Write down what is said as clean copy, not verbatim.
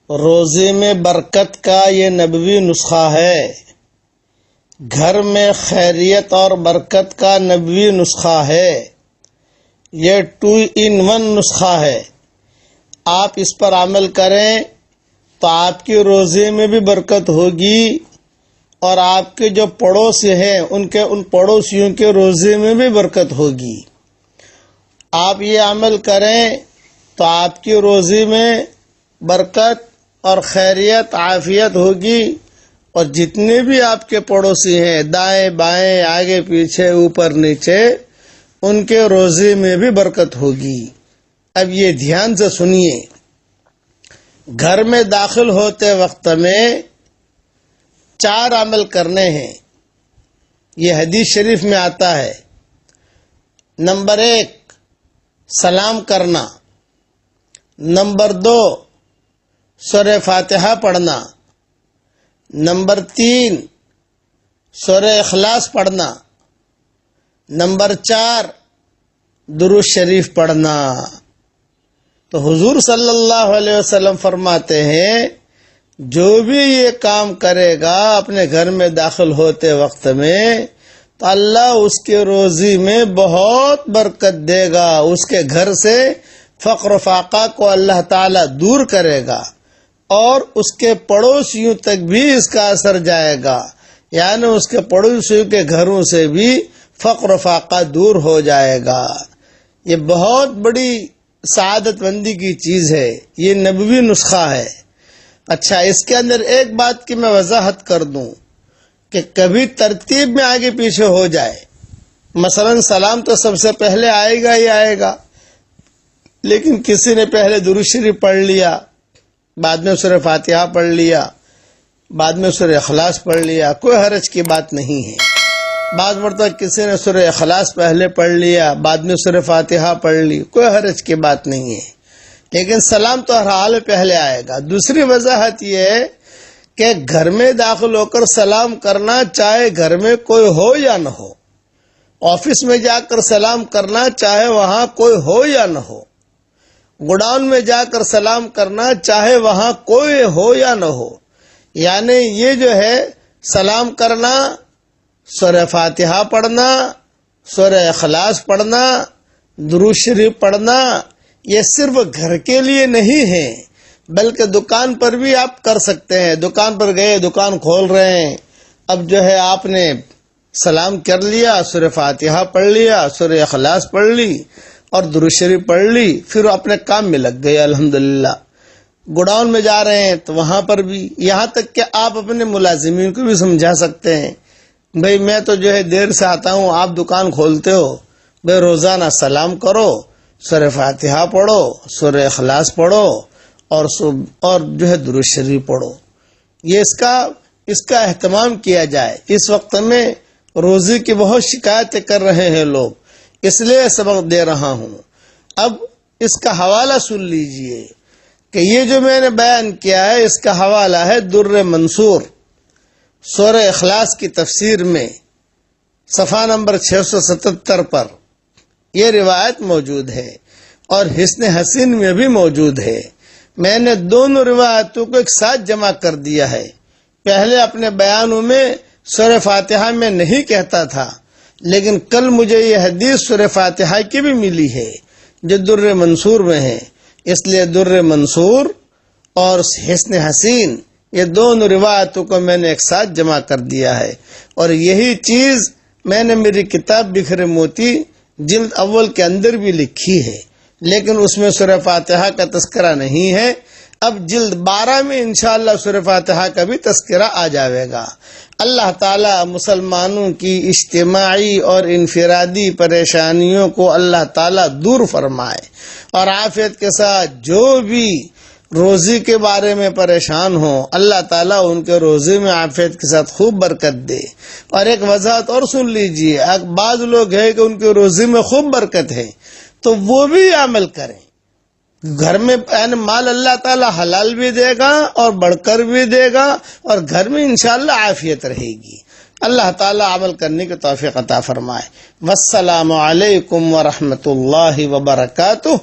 روزے میں برکت کا یہ نبوی نسخہ ہے، گھر میں خیریت اور برکت کا نبوی نسخہ ہے، یہ 2 in 1 نسخہ ہے۔ آپ اس پر عمل کریں تو آپ کے روزے میں بھی برکت ہوگی اور آپ کے جو پڑوسی ہیں ان پڑوسیوں کے روزے میں بھی برکت ہوگی۔ آپ یہ عمل کریں تو آپ کے روزے میں برکت اور خیریت عافیت ہوگی، اور جتنے بھی آپ کے پڑوسی ہیں دائیں بائیں آگے پیچھے اوپر نیچے، ان کے روزے میں بھی برکت ہوگی۔ اب یہ دھیان سے سنیے، گھر میں داخل ہوتے وقت میں 4 عمل کرنے ہیں، یہ حدیث شریف میں آتا ہے۔ نمبر 1 سلام کرنا، نمبر 2 سورہ فاتحہ پڑھنا، نمبر 3 سورہ اخلاص پڑھنا، نمبر 4 درود شریف پڑھنا۔ تو حضور صلی اللہ علیہ وسلم فرماتے ہیں جو بھی یہ کام کرے گا اپنے گھر میں داخل ہوتے وقت میں تو اللہ اس کے روزی میں بہت برکت دے گا، اس کے گھر سے فقر و فاقہ کو اللہ تعالی دور کرے گا، اور اس کے پڑوسیوں تک بھی اس کا اثر جائے گا، یعنی اس کے پڑوسیوں کے گھروں سے بھی فقر و فاقہ دور ہو جائے گا۔ یہ بہت بڑی سعادت مندی کی چیز ہے، یہ نبوی نسخہ ہے۔ اچھا، اس کے اندر ایک بات کی میں وضاحت کر دوں کہ کبھی ترتیب میں آگے پیچھے ہو جائے، مثلا سلام تو سب سے پہلے آئے گا ہی آئے گا، لیکن کسی نے پہلے درود شریف پڑھ لیا، بعد میں سورہ فاتحہ پڑھ لیا، بعد میں سورہ اخلاص پڑھ لیا، کوئی حرج کی بات نہیں ہے۔ بعض مرتبہ کسی نے سورہ اخلاص پہلے پڑھ لیا، بعد میں سورہ فاتحہ پڑھ لی، کوئی حرج کی بات نہیں ہے، لیکن سلام تو ہر حال میں پہلے آئے گا۔ دوسری وضاحت یہ ہے کہ گھر میں داخل ہو کر سلام کرنا، چاہے گھر میں کوئی ہو یا نہ ہو، آفس میں جا کر سلام کرنا، چاہے وہاں کوئی ہو یا نہ ہو، گوڈاؤن میں جا کر سلام کرنا، چاہے وہاں کوئی ہو یا نہ ہو، یعنی یہ جو ہے سلام کرنا، سورہ فاتحہ پڑھنا، سورہ اخلاص پڑھنا، درود شریف پڑھنا، یہ صرف گھر کے لیے نہیں ہے، بلکہ دکان پر بھی آپ کر سکتے ہیں۔ دکان پر گئے، دکان کھول رہے ہیں، اب جو ہے آپ نے سلام کر لیا، سورہ فاتحہ پڑھ لیا، سورہ اخلاص پڑھ لی اور درود شریف پڑھ لی، پھر اپنے کام میں لگ گئے الحمدللہ۔ گوڈاؤن میں جا رہے ہیں تو وہاں پر بھی، یہاں تک کہ آپ اپنے ملازمین کو بھی سمجھا سکتے ہیں، بھئی میں تو جو ہے دیر سے آتا ہوں، آپ دکان کھولتے ہو، بھئی روزانہ سلام کرو، سورہ فاتحہ پڑھو، سورہ اخلاص پڑھو، اور جو ہے درود شریف پڑھو۔ یہ اس کا اہتمام کیا جائے۔ اس وقت میں روزی کی بہت شکایتیں کر رہے ہیں لوگ، اس لیے سبق دے رہا ہوں۔ اب اس کا حوالہ سن لیجئے کہ یہ جو میں نے بیان کیا ہے اس کا حوالہ ہے در منصور، سورہ اخلاص کی تفسیر میں صفحہ نمبر 677 پر یہ روایت موجود ہے، اور حسن حسین میں بھی موجود ہے۔ میں نے دونوں روایتوں کو ایک ساتھ جمع کر دیا ہے۔ پہلے اپنے بیانوں میں سورہ فاتحہ میں نہیں کہتا تھا، لیکن کل مجھے یہ حدیث سورہ فاتحہ کی بھی ملی ہے جو در منصور میں ہے، اس لیے در منصور اور حسن حسین یہ دونوں روایتوں کو میں نے ایک ساتھ جمع کر دیا ہے، اور یہی چیز میں نے میری کتاب بکھرے موتی جلد اول کے اندر بھی لکھی ہے، لیکن اس میں سورہ فاتحہ کا تذکرہ نہیں ہے۔ اب جلد 12 میں انشاءاللہ سورہ فاتحہ کا بھی تذکرہ آ جائے گا۔ اللہ تعالی مسلمانوں کی اجتماعی اور انفرادی پریشانیوں کو اللہ تعالی دور فرمائے، اور عافیت کے ساتھ جو بھی روزی کے بارے میں پریشان ہوں اللہ تعالیٰ ان کے روزی میں عافیت کے ساتھ خوب برکت دے۔ اور ایک وضاحت اور سن لیجئے، بعض لوگ ہیں کہ ان کے روزی میں خوب برکت ہے تو وہ بھی عمل کریں، گھر میں مال اللہ تعالیٰ حلال بھی دے گا اور بڑھ کر بھی دے گا، اور گھر میں انشاءاللہ عافیت رہے گی۔ اللہ تعالیٰ عمل کرنے کی توفیق عطا فرمائے۔ والسلام علیکم ورحمۃ اللہ وبرکاتہ۔